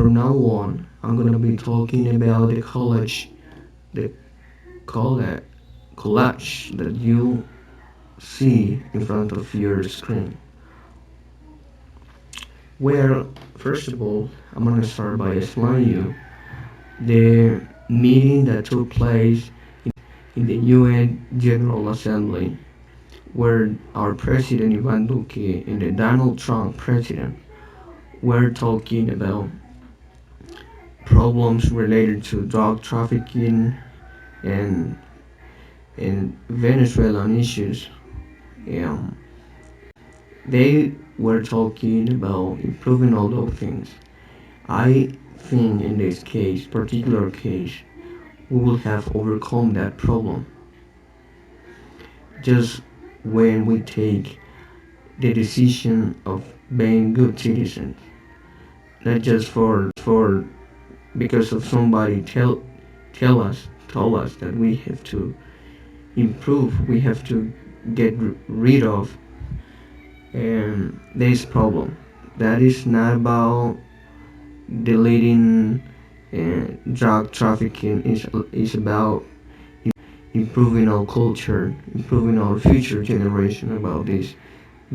From now on, I'm gonna be talking about the collage, collage that you see in front of your screen. Well, first of all, I'm gonna start by explaining you the meeting that took place in the UN General Assembly, where our president Ivan Duque and the Donald Trump president were talking about problems related to drug trafficking and Venezuelan issues. Um, they were talking about improving all those things. I think in this case, particular case, we will have overcome that problem just when we take the decision of being good citizens, not just for because of somebody tell us that we have to improve, we have to get rid of this problem. That is not about deleting drug trafficking. Is about improving our culture, improving our future generation about this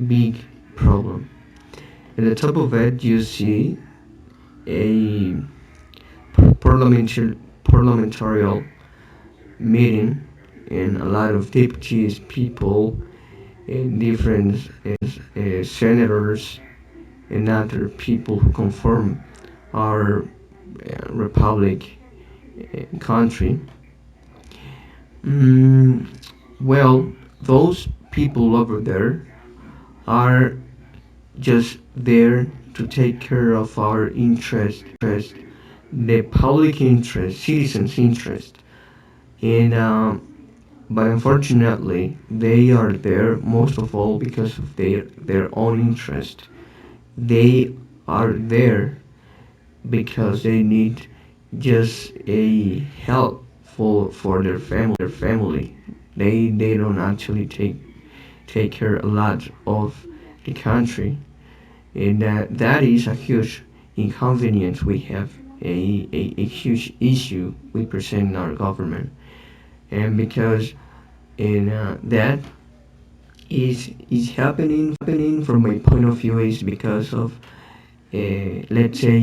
big problem. At the top of it, you see a parliamentary meeting and a lot of deputies, people, and different senators and other people who conform our republic country. Mm, well, those people over there are just there to take care of our interest, the public interest, citizens' interest. And but unfortunately, they are there most of all because of their own interest. They are there because they need just a help for their family. They don't actually take care a lot of the country, and that is a huge inconvenience we have, a huge issue we present in our government. And because and that is happening from my point of view is because of let's say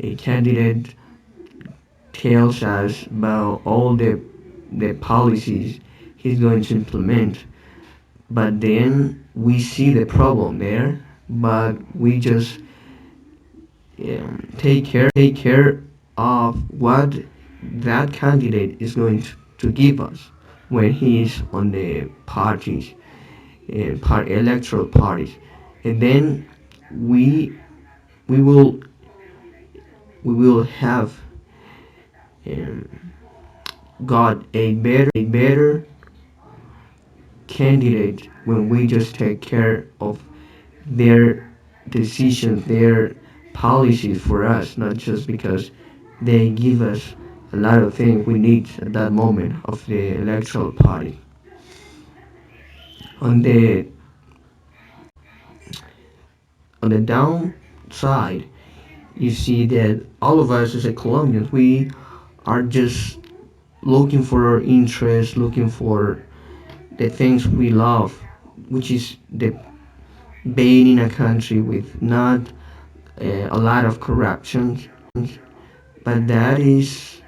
a candidate tells us about all the policies he's going to implement, but then we see the problem there, but we just take care of what that candidate is going to give us when he is on the parties and electoral parties, and then we we will we will have um, got a better candidate when we just take care of their decisions, their policies for us, not just because they give us a lot of things we need at that moment of the electoral party. On the downside, you see that all of us as a Colombians, we are just looking for our interests, looking for the things we love, which is the being in a country with not a lot of corruption, but that is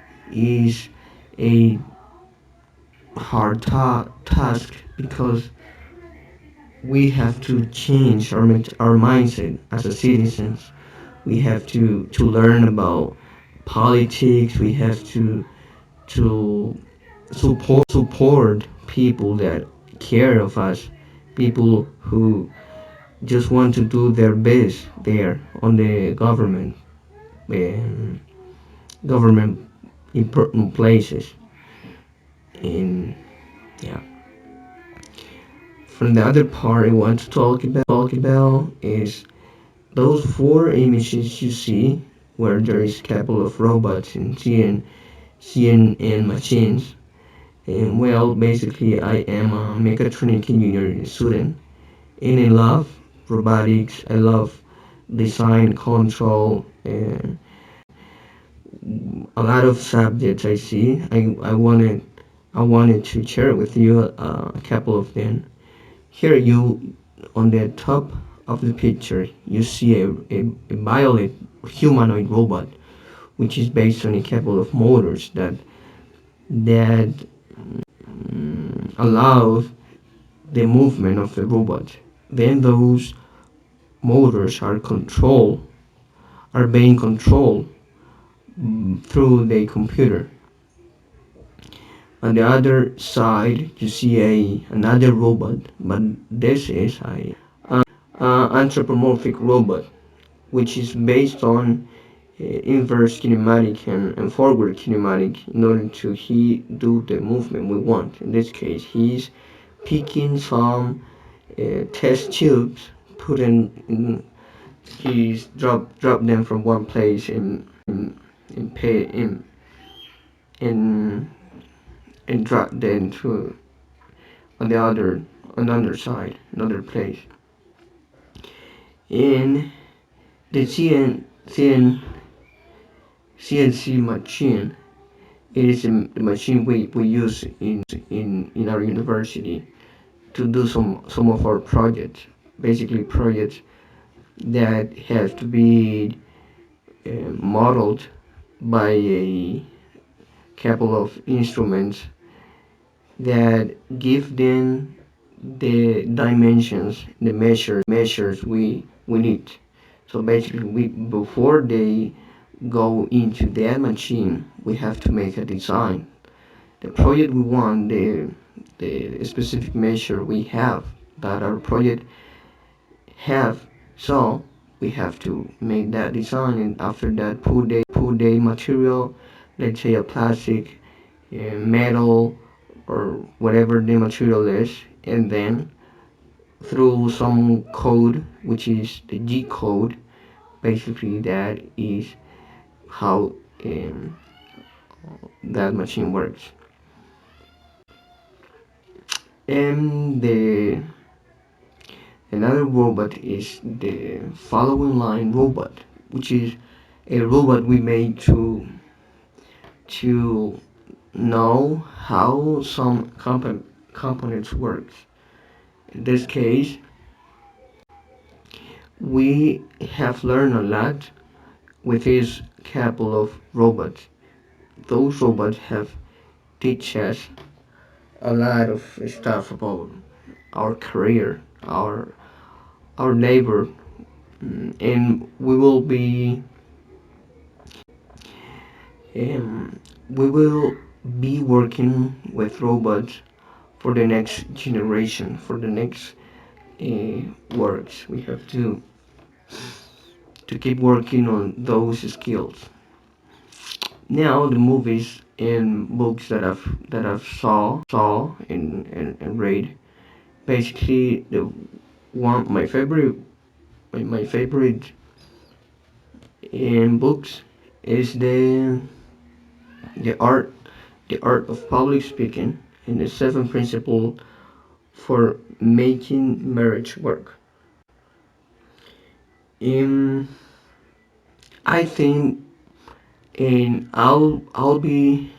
a hard task because we have to change our mindset as a citizens. We have to learn about politics. We have to support people that care of us, people who just want to do their best there on the um, government important places. And yeah, from the other part I want to talk about is those four images you see where there is a couple of robots and CNN machines. And well, basically I am a mechatronic engineering student, and I love robotics. I love design, control, a lot of subjects I see. I wanted to share with you a couple of them. Here you on the top of the picture you see a violet humanoid robot which is based on a couple of motors that allows the movement of the robot. Then those motors are being controlled through the computer. On the other side, you see another robot, but this is a anthropomorphic robot, which is based on inverse kinematic and forward kinematic in order to he do the movement we want. In this case, he's picking some test tubes, putting he's drop them from one place and pay in and drop them to on the other another side, another place. In the CNC machine, it is the machine we use in our university to do some of our projects. Basically, projects that have to be modeled by a couple of instruments that give them the dimensions, the measures we need. So basically, we before they go into that machine, we have to make a design. The project we want, the specific measure we have that our project have. So we have to make that design, and after that, put the material, let's say a plastic, metal, or whatever the material is, and then through some code, which is the G code, basically that is how that machine works. And the another robot is the following line robot, which is a robot we made to know how some components work. In this case, we have learned a lot with this couple of robots. Those robots have teach us a lot of stuff about our career, our labor, and we will be working with robots for the next generation, for the next works. We have to keep working on those skills. Now the movies and books that I've saw and read, basically the one my favorite in books is the art the art of public speaking and the seven principles for making marriage work. Um, I think and I'll be